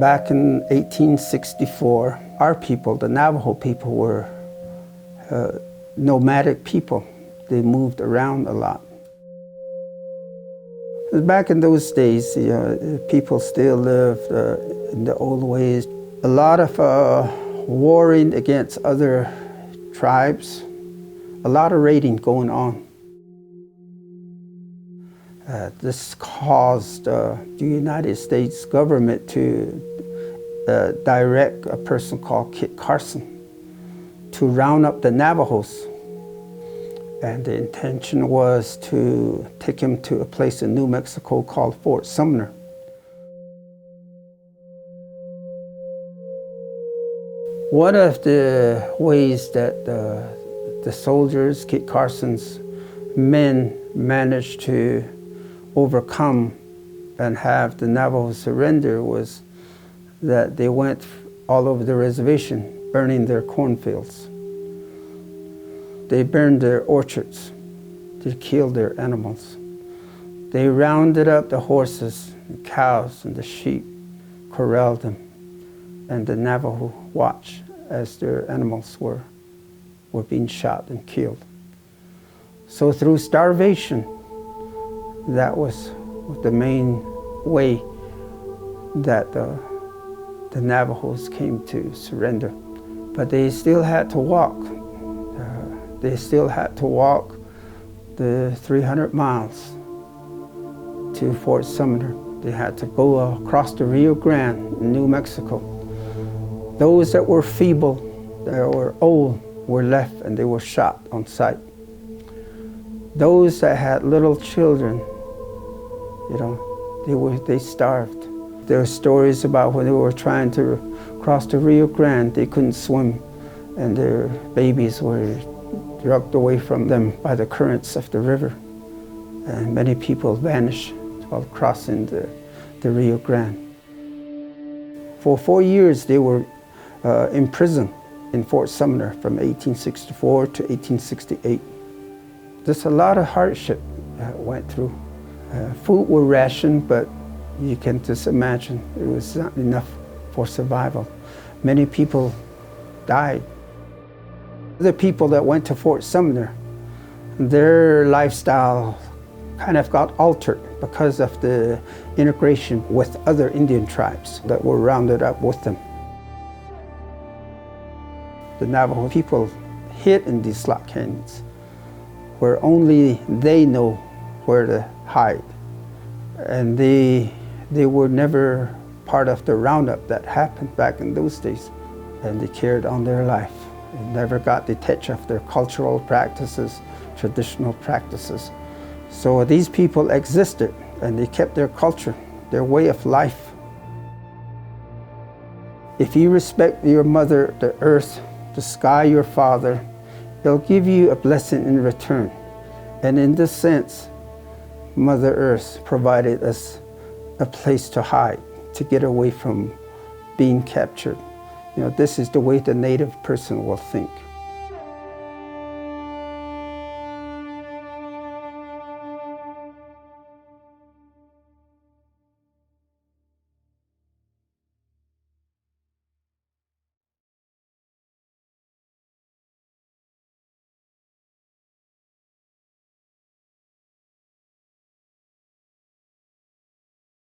Back in 1864, our people, the Navajo people, were nomadic people. They moved around a lot. Back in those days, people still lived in the old ways. A lot of warring against other tribes, a lot of raiding going on. This caused the United States government to direct a person called Kit Carson to round up the Navajos. And the intention was to take him to a place in New Mexico called Fort Sumner. One of the ways that the soldiers, Kit Carson's men, managed to overcome and have the Navajo surrender was that they went all over the reservation, burning their cornfields. They burned their orchards. They killed their animals. They rounded up the horses and cows and the sheep, corralled them, and the Navajo watched as their animals were being shot and killed. So through starvation, that was the main way that the Navajos came to surrender. But they still had to walk. They still had to walk the 300 miles to Fort Sumner. They had to go across the Rio Grande in New Mexico. Those that were feeble, that were old, were left and they were shot on sight. Those that had little children, they starved. There are stories about when they were trying to cross the Rio Grande, they couldn't swim, and their babies were dragged away from them by the currents of the river. And many people vanished while crossing the Rio Grande. For 4 years, they were imprisoned in Fort Sumner from 1864 to 1868. There's a lot of hardship went through. Food were rationed, but you can just imagine it was not enough for survival. Many people died. The people that went to Fort Sumner, their lifestyle kind of got altered because of the integration with other Indian tribes that were rounded up with them. The Navajo people hid in these slot canyons where only they know where to hide. And they were never part of the roundup that happened back in those days. And they carried on their life. They never got detached of their cultural practices, traditional practices. So these people existed and they kept their culture, their way of life. If you respect your mother, the earth, the sky, your father, he'll give you a blessing in return. And in this sense, Mother Earth provided us a place to hide, to get away from being captured. This is the way the native person will think.